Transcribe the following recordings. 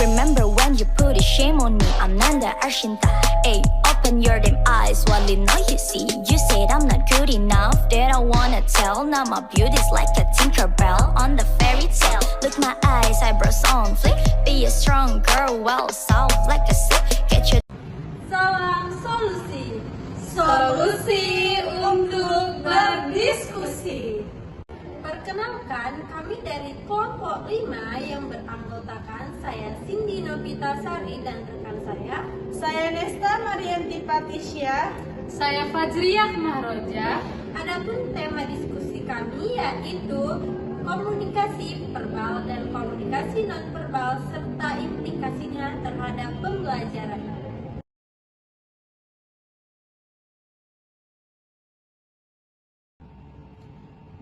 Remember when you put a shame on me? I'm Nanda Arshinta. Ay, open your damn eyes, what you know you see. You said I'm not good enough, that I wanna tell. Now my beauty's like a Tinkerbell on the fairy tale. Look my eyes, eyebrows on flick. Be a strong girl, well soft like a sick. Get your Salam solusi, solusi untuk berdiskusi. Perkenalkan, kami dari kelompok 5 yang beranggotakan saya Cindy Novita Sari dan rekan saya Nesta Marianti Patisya. saya Fajriyah Mahroja. Adapun tema diskusi kami yaitu komunikasi verbal dan komunikasi nonverbal serta implikasinya terhadap pembelajaran.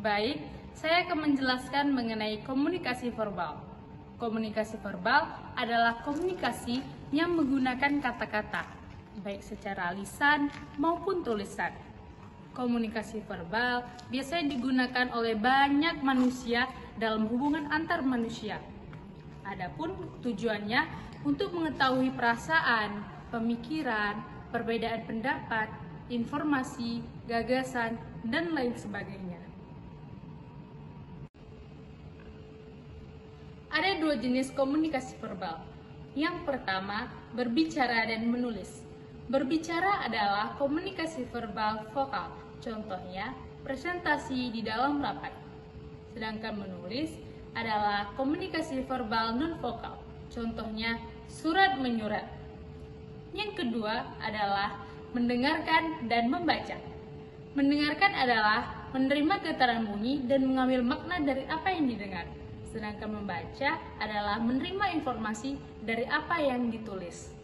Baik, saya akan menjelaskan mengenai komunikasi verbal. Komunikasi verbal adalah komunikasi yang menggunakan kata-kata, baik secara lisan maupun tulisan. Komunikasi verbal biasanya digunakan oleh banyak manusia dalam hubungan antar manusia. Adapun tujuannya untuk mengetahui perasaan, pemikiran, perbedaan pendapat, informasi, gagasan, dan lain sebagainya. Ada dua jenis komunikasi verbal. Yang pertama, berbicara dan menulis. Berbicara adalah komunikasi verbal vokal, contohnya presentasi di dalam rapat. Sedangkan menulis adalah komunikasi verbal non-vokal, contohnya surat menyurat. Yang kedua adalah mendengarkan dan membaca. Mendengarkan adalah menerima getaran bunyi dan mengambil makna dari apa yang didengar. Sedangkan membaca adalah menerima informasi dari apa yang ditulis.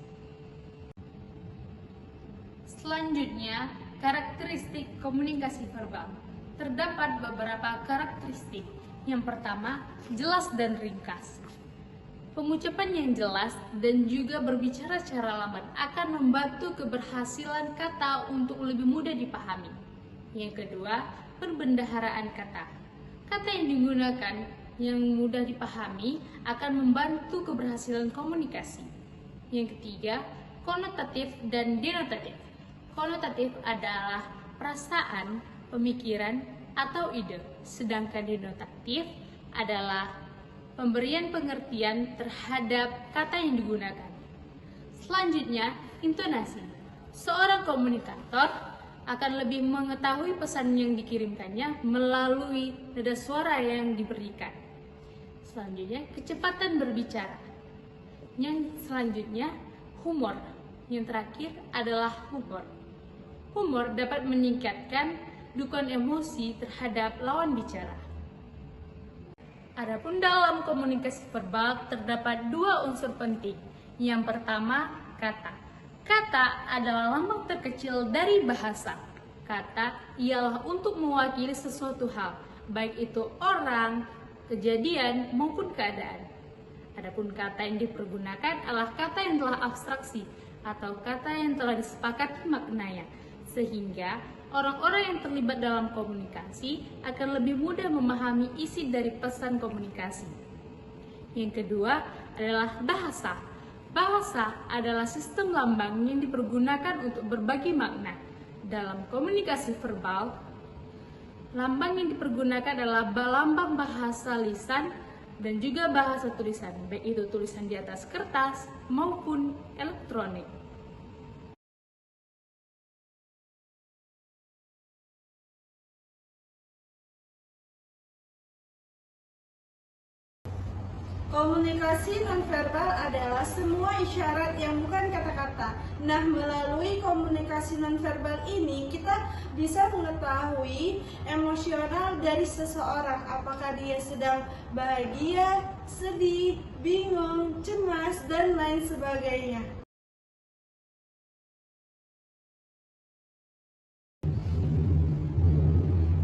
Selanjutnya, karakteristik komunikasi verbal. Terdapat beberapa karakteristik. Yang pertama, jelas dan ringkas. Pengucapan yang jelas dan juga berbicara secara lambat akan membantu keberhasilan kata untuk lebih mudah dipahami. Yang kedua, perbendaharaan kata. Kata yang digunakan yang mudah dipahami akan membantu keberhasilan komunikasi. Yang ketiga, konotatif dan denotatif. Konotatif adalah perasaan, pemikiran, atau ide, sedangkan denotatif adalah pemberian pengertian terhadap kata yang digunakan. Selanjutnya, intonasi. Seorang komunikator akan lebih mengetahui pesan yang dikirimkannya melalui nada suara yang diberikan. Selanjutnya, kecepatan berbicara. Yang selanjutnya, humor. Yang terakhir adalah humor. Humor dapat meningkatkan dukungan emosi terhadap lawan bicara. Adapun dalam komunikasi verbal terdapat dua unsur penting. Yang pertama, kata. Kata adalah lambang terkecil dari bahasa. Kata ialah untuk mewakili sesuatu hal, baik itu orang, kejadian, maupun keadaan. Adapun kata yang dipergunakan adalah kata yang telah abstraksi atau kata yang telah disepakati maknanya, sehingga orang-orang yang terlibat dalam komunikasi akan lebih mudah memahami isi dari pesan komunikasi. Yang kedua adalah bahasa. Bahasa adalah sistem lambang yang dipergunakan untuk berbagi makna. Dalam komunikasi verbal, lambang yang dipergunakan adalah lambang bahasa lisan dan juga bahasa tulisan, baik itu tulisan di atas kertas maupun elektronik. Komunikasi nonverbal adalah semua isyarat yang bukan kata-kata. Nah, melalui komunikasi nonverbal ini kita bisa mengetahui emosional dari seseorang, apakah dia sedang bahagia, sedih, bingung, cemas, dan lain sebagainya.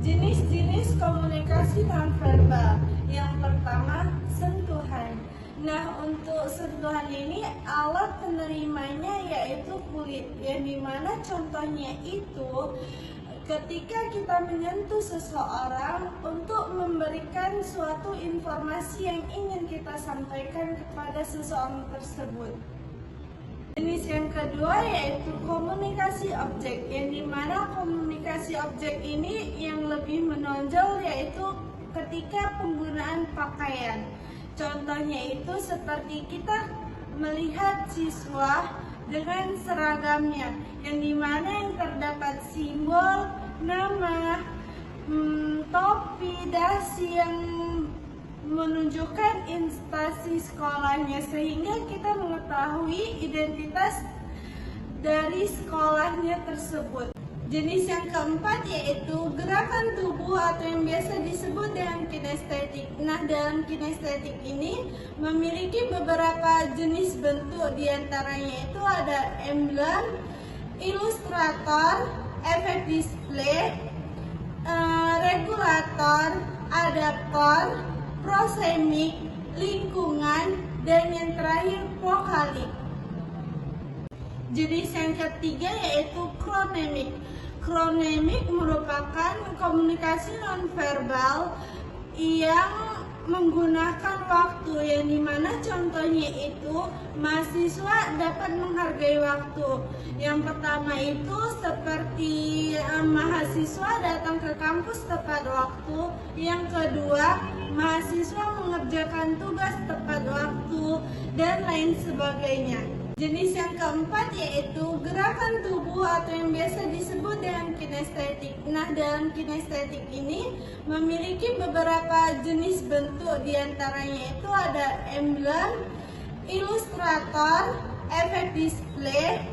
Jenis-jenis komunikasi nonverbal. Yang pertama, sentuhan. Nah, untuk sentuhan ini alat penerimanya yaitu kulit, yang dimana contohnya itu ketika kita menyentuh seseorang untuk memberikan suatu informasi yang ingin kita sampaikan kepada seseorang tersebut. Jenis yang kedua yaitu komunikasi objek, yang dimana komunikasi objek ini yang lebih menonjol yaitu ketika penggunaan pakaian. Contohnya itu seperti kita melihat siswa dengan seragamnya, yang dimana yang terdapat simbol, nama, topi, dasi yang menunjukkan instansi sekolahnya, sehingga kita mengetahui identitas dari sekolahnya tersebut. Jenis yang keempat yaitu gerakan tubuh atau yang biasa disebut dengan kinestetik. Nah, dalam kinestetik ini memiliki beberapa jenis bentuk, diantaranya itu ada emblem, ilustrator, efek display, regulator, adaptor, prosemik, lingkungan, dan yang terakhir vokalik. Jenis yang ketiga yaitu kronemik. Kronemik merupakan komunikasi nonverbal yang menggunakan waktu, yang dimana contohnya itu mahasiswa dapat menghargai waktu. Yang pertama itu seperti mahasiswa datang ke kampus tepat waktu. Yang kedua, mahasiswa mengerjakan tugas tepat waktu, dan lain sebagainya. Jenis yang keempat yaitu gerakan tubuh atau yang biasa disebut dengan kinestetik. Nah, dalam kinestetik ini memiliki beberapa jenis bentuk, diantaranya itu ada emblem, ilustrator, efek display,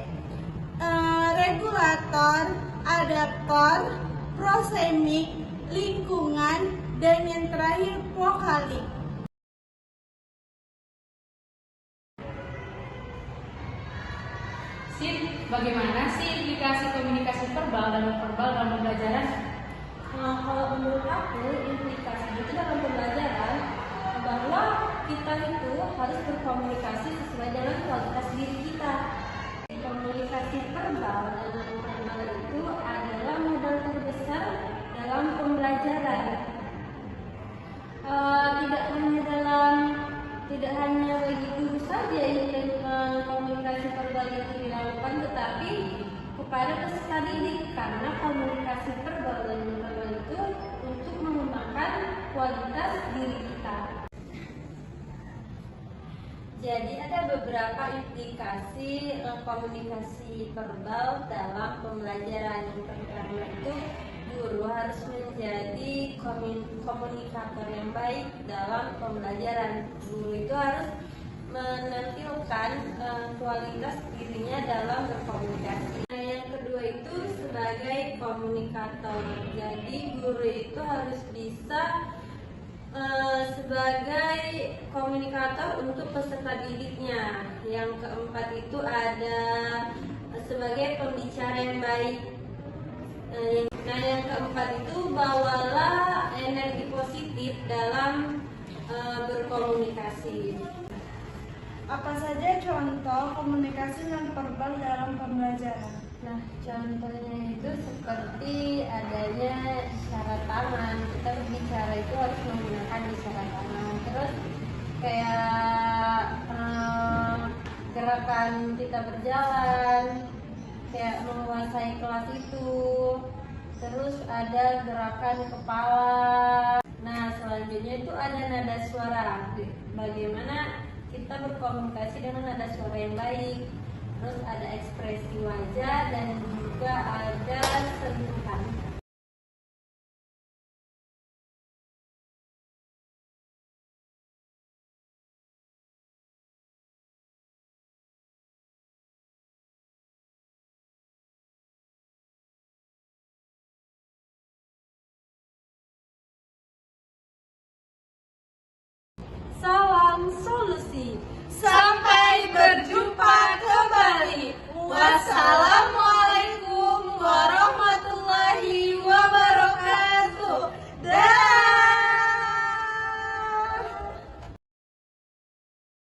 regulator, adaptor, prosemik, lingkungan, dan yang terakhir vokalik. Sip, bagaimana sih implikasi komunikasi verbal dan non-verbal dalam pembelajaran? Kalau menurut aku, implikasi itu dalam pembelajaran bahwa kita itu harus berkomunikasi sesuai dengan kualitas diri kita. Komunikasi verbal dan non-verbal itu adalah modal terbesar dalam pembelajaran. Tidak hanya bagi guru saja yang komunikasi verbal itu dilakukan, tetapi kepada peserta didik, karena komunikasi verbal dan non-verbal itu untuk mengembangkan kualitas diri kita. Jadi ada beberapa implikasi komunikasi verbal dalam pembelajaran. Yang pertama itu guru harus menjadi komunikator yang baik dalam pembelajaran. Guru itu harus menampilkan kualitas dirinya dalam berkomunikasi. Nah, yang kedua itu sebagai komunikator. Jadi guru itu harus bisa sebagai komunikator untuk peserta didiknya. Yang keempat itu ada sebagai pembicara yang baik. Nah, yang keempat itu bawalah energi positif dalam berkomunikasi. Apa saja contoh komunikasi non-verbal dalam pembelajaran? Nah, contohnya itu seperti adanya isyarat tangan. Kita berbicara itu harus menggunakan isyarat tangan. Terus kayak gerakan kita berjalan, kayak menguasai kelas itu. Terus ada gerakan kepala. Nah, selanjutnya itu ada nada suara. Bagaimana kita berkomunikasi dengan nada suara yang baik. Terus ada ekspresi wajah dan juga ada sentuhan. Salam solusi. Sampai berjumpa kembali. Wassalamualaikum.